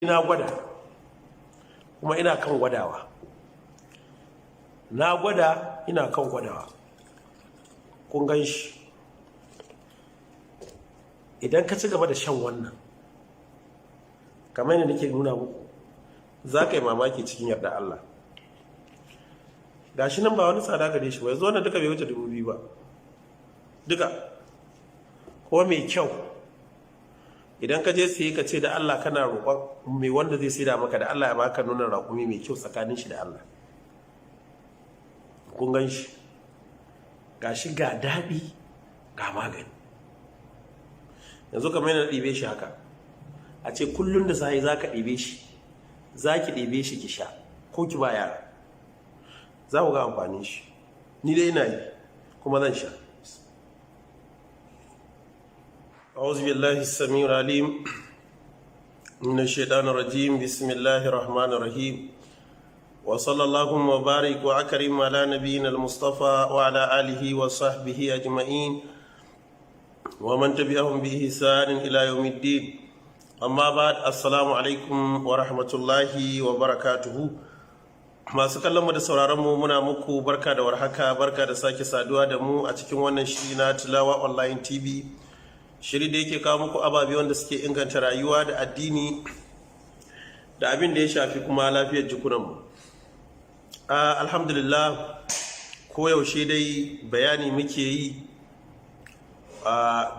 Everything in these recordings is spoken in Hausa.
na gwada kuma ina kan gwadawa, na gwada ina kan gwadawa. Kun gan shi, idan ka ci gaba da shan wannan kamar yadda nake nuna muku, za ka yi mamaki cikin yarda Allah. Gashi nan ba wani tsada gare shi ba, yanzu wannan duka bai wuce 2,000 ba, duka ko mai kyau. Idan ka je sai ka ce da Allah kana roƙon mai wanda zai sai da maka da Allah ya baka nuna raƙumi mai kyau tsakanin shi da Allah. Kun gan shi, gashi ga daɗi ga magani. Yanzu kamar yana ɗibe shi haka, a ce kullum da sahi za ka ɗibe shi, za ki ɗibe shi ki sha ko ki ba yara, za ku ga amfanin shi. Ni dai ina yi kuma zan sha. أعوذ بالله السميع العليم من الشيطان الرجيم. بسم الله الرحمن الرحيم، وصلى الله وبارك وأكرم على نبينا المصطفى وعلى آله وصحبه أجمعين ومن تبعهم بإحسان إلى يوم الدين. أما بعد، السلام عليكم ورحمة الله وبركاته. masu kallon mu da sauraron mu muna muku barka da warhaka, barka da sake saduwa da mu a cikin wannan shiri na Tilawa Online TV, shiri da yake kawo muku ababe wanda suke inganta rayuwa da addini da abin da ya shafi kuma lafiyar jikunanmu. Alhamdulillah, koyaushe dai bayani muke yi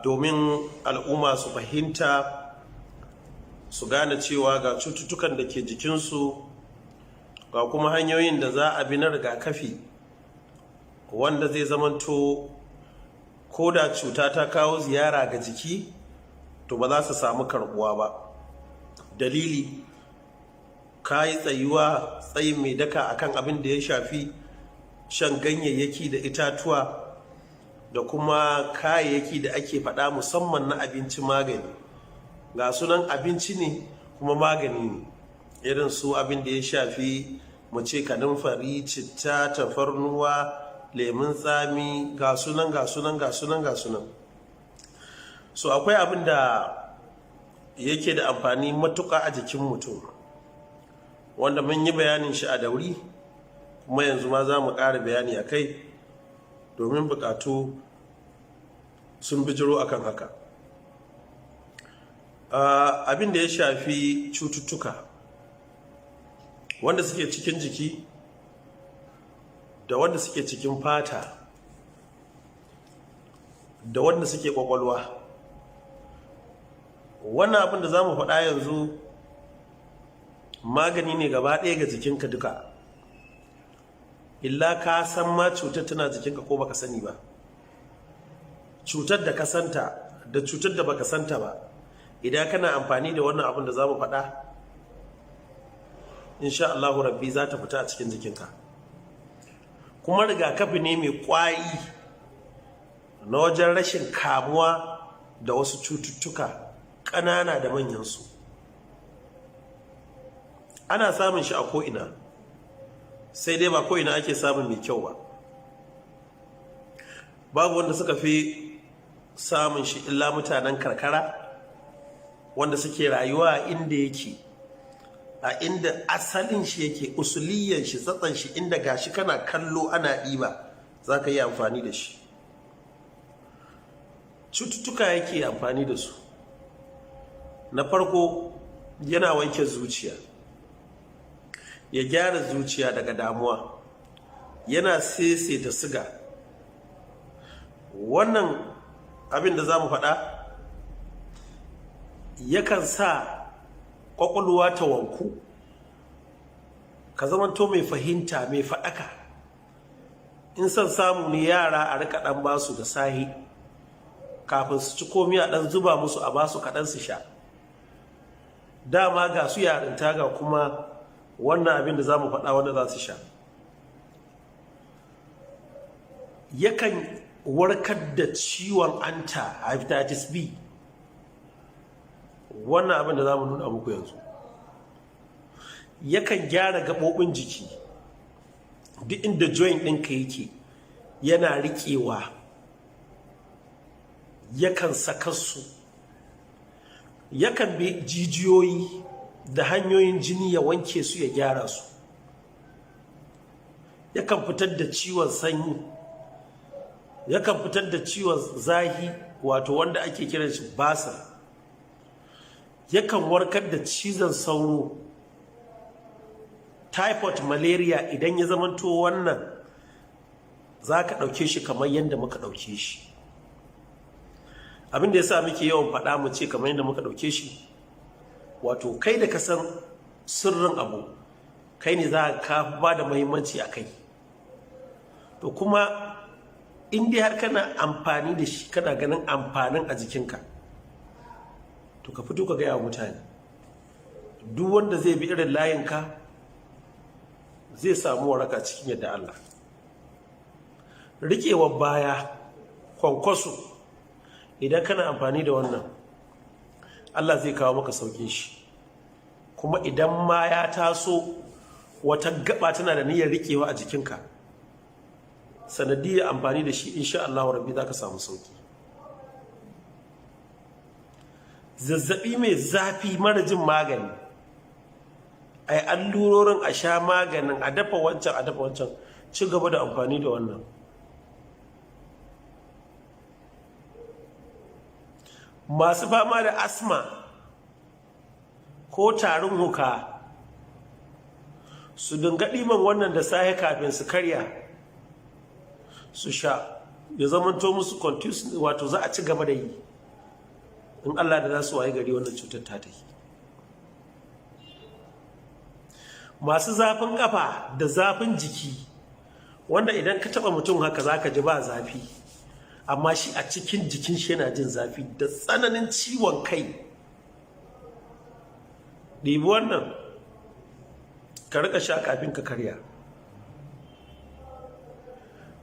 domin al'umma su fahimta, su gane cewa ga cututtukan da ke jikinsu, ga kuma hanyoyin da za a bi na rigakafi wanda zai zamanto ko da cuta ta kawo ziyara ga jiki to ba za su samu karbuwa ba. Dalili, ka yi tsayuwa tsayin mai daka akan abin da ya shafi shan ganyayyaki da itatuwa da kuma kayayyaki da ake faɗa musamman na abinci magani. Ga sunan abinci ne kuma magani ne, irin su abin da ya shafi mu ce kanumfari, citta, tafarnuwa, lemun tsami, ga sunan. So akwai abin da yake da amfani matuƙa a jikin mutum wanda mun yi bayanin shi a dauri, kuma yanzu ma za mu ƙara bayani a kai domin buƙatu sun bijiro akan haka. Abin da ya shafi cututtuka wanda suke cikin jiki da wanda suke cikin fata da wanda suke kwakwalwa, wannan abin da za mu faɗa yanzu magani ne gaba ɗaya ga jikinka duka, illa ka san ma cutar tana jikinka ko baka sani ba. Cutar da ka santa da cutar da baka santa ba, idan kana amfani da wannan abin da za mu faɗa, insha Allahu rabbi za ta fita a cikin jikinka. Kuma rigakafi ne mai ƙwari na wajen rashin kamuwa da wasu cututtuka ƙanana da manyansu. Ana samun shi a ko'ina, sai dai ba ko'ina ake samun mai kyau ba. Babu wanda suka fi samun shi illa mutanen karkara wanda suke rayuwa a inda yake, a inda asalin shi yake, usuliyan shi, tsatsan shi, inda gashi kana kallo ana ɗiba, za ka yi amfani da shi. Cututtuka yake amfani da su. Na farko, yana wanke zuciya, ya gyara zuciya daga damuwa, yana saisaita siga. Wannan abin da za mu faɗa yakan sa ƙwaƙwalwa ta wanku, ka zamanto mai fahimta, mai faɗaka. In son samu ne yara a rika ɗan basu da sahi kafin su ci komi, a ɗan zuba musu a basu kaɗan su sha. Dama ga su yarinta, ga kuma wannan abin da za mu faɗa wanda za su sha. Yakan warkar da ciwon anta, hepatitis B, wannan abin da za mu nuna muku yanzu. Yakan gyara gaɓoɓin jiki, duk inda joint ɗinka yake yana riƙewa, yakan saka su, yakan bi jijiyoyi da hanyoyin jini ya wanke su ya gyara su, yakan fitar da ciwon sanyi, yakan fitar da ciwon zahi wato wanda ake kiran shi basir, yakan warkar da cizon sauro, typhoid, malaria. Idan ya zamanto wannan za ka ɗauke shi kamar yadda muka ɗauke shi. Abin da ya sa muke yawan faɗa mu ce kamar yadda muka ɗauke shi, wato kai da ka san sirrin abu, kai ne za ka ba da muhimmanci a kai. To kuma in dai har kana amfani da shi, kana ganin amfanin a jikinka, to ka fito ka gaya wa mutane. Duk wanda zai bi irin layinka zai samu waraka cikin yadda Allah. Riƙewar baya, kwankwaso, idan kana amfani da wannan, Allah zai kawo maka sauƙin shi. Kuma idan ma ya taso wata gaba tana da niyyar riƙewa a jikinka, sanadiyar amfani da shi, insha Allah rabbi za ka samu sauƙi. Zazzaɓi mai zafi mara jin magani, a yi allurorin, a sha maganin, a dafa wancan, ci gaba da amfani da wannan. Masu fama da asma ko tarin huka su dinga ɗiban wannan da safe kafin su karya su sha, ya zamanto musu continuous, wato za a ci gaba da yi in Allah da za su waye gari wannan cutar ta yi. Masu zafin kafa da zafin jiki, wanda idan ka taba mutum haka zaka ji ba zafi, amma shi a cikin jikin shi yana jin zafi da tsananin ciwon kai, ɗibi wannan ka rika sha kafin ka karya.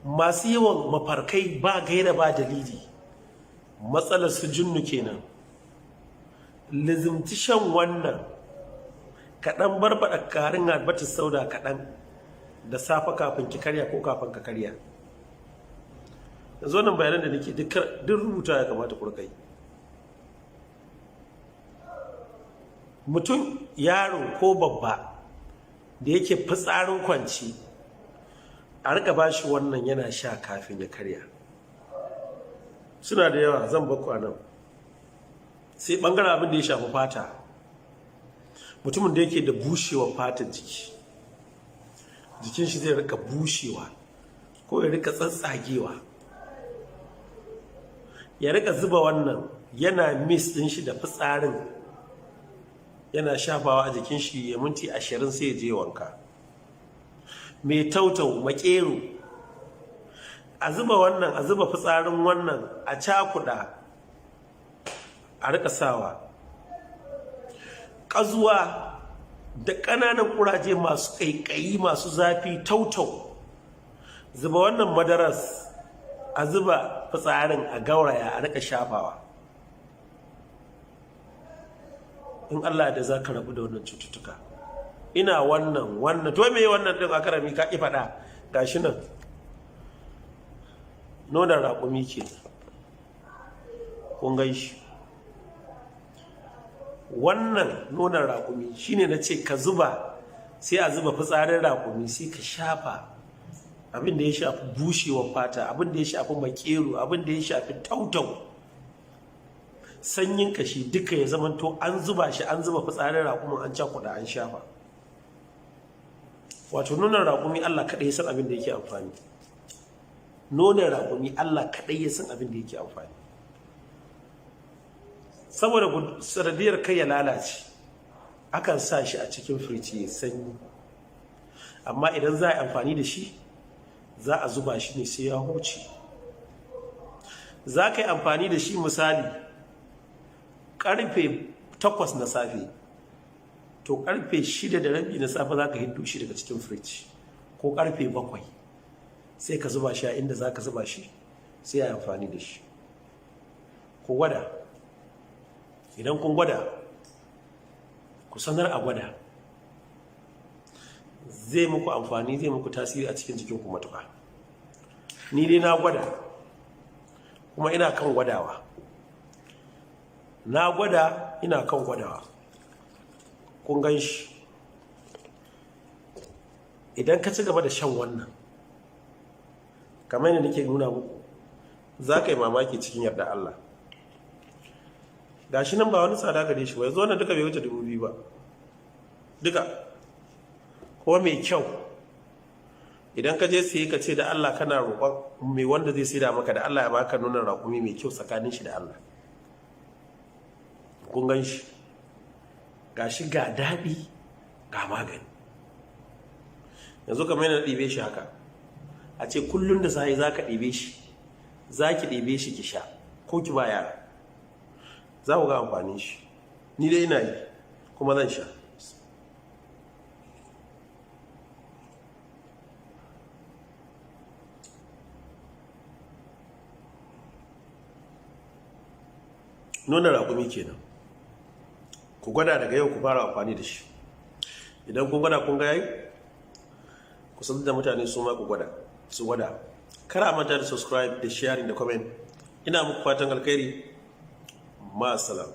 Masu yawan mafarkai ba gaira ba dalili, matsalar su jinnu kenan, lizimci shan wannan, kaɗan barbaɗa karin harbatar sauda kaɗan da safe kafin ki karya ko kafin ka karya. Yanzu wannan bayanan da nake duk rubuta ya kamata ku rika yi. Mutum, yaro ko babba da yake fitsarin kwanci, a rika ba shi wannan yana sha kafin ya karya. Suna da yawa, zan baku a nan. Sai ɓangaren abin da ya shafi fata, mutumin da yake da bushewar fatan jiki, jikin shi zai rika bushewa ko ya rika tsatsagewa, ya rika zuba wannan yana mis din shi da fitsarin, yana shafawa a jikin shi ya minti 20 sai ya je wanka. Mai tautau, makero, a zuba wannan, a zuba fitsarin wannan, a cakuda, a rika sawa. Ƙazuwa da ƙananan ƙuraje masu ƙaiƙayi masu zafi, tautau, zuba wannan madaras, a zuba fitsarin, a gauraya, a rika shafawa. In Allah da za ka rabu da wannan cututtuka. Ina wannan to me wannan din a karami ka ki faɗa, gashi nan nonon raƙumi ke, kun gan shi. Wannan nonon raƙumi shine na ce ka zuba, sai a zuba fitsarin raƙumi sai ka shafa. Abin da ya shafi bushewar fata, abin da ya shafi makero, abin da ya shafi tautau, sanyin kashi, duka ya zamanto an zuba shi, an zuba fitsarin raƙumin, an cakuɗa, an shafa. Wato nonon raƙumi Allah kaɗai ya san abin da yake amfani. Nonon raƙumi Allah kaɗai ya san abin da yake amfani. Saboda sanadiyar kai ya lalace, akan sa shi a cikin firiji ya sanyi, amma idan za a yi amfani da shi, za a zuba shi ne sai ya huce. Za ka yi amfani da shi misali ƙarfe 8 na safe, to ƙarfe 6:30 na safe za ka hiddo shi daga cikin firiji, ko ƙarfe 7 sai ka zuba shi a inda za ka zuba shi, sai a yi amfani da shi. Ku gwada, idan kun gwada ku sanar a gwada, zai muku amfani, zai muku tasiri a cikin jikinku matuƙa. Ni dai na gwada, kuma ina kan gwadawa, na gwada ina kan gwadawa. kun gan shi. Idan ka ci gaba da shan wannan kamar yadda nake nuna muku, za ka yi mamaki cikin yarda Allah. Gashi nan ba wani tsada gare shi ba, yanzu wannan duka bai wuce 2,000 ba duka, kuma mai kyau. Idan ka je sai ka ce da Allah kana roƙon mai wanda zai saida maka da Allah ya baka nonon raƙumi mai kyau tsakanin shi da Allah. Kun gan shi, gashi ga daɗi ga magani. Yanzu kamar yana ɗibe shi haka, a ce kullum da sai za ka ɗibe shi, za ki ɗibe shi ki sha ko ki ba yara, za ku ga amfanin shi. Ni dai ina yi kuma zan sha. Nonon raƙumi kenan, ku gwada daga yau ku fara amfani da shi. Idan kun gwada kun ga yayi, ku sanar da mutane su ma su gwada. Kar a manta da subscribe da sharing da comment. Ina muku fatan alkhairi. Ma assalam.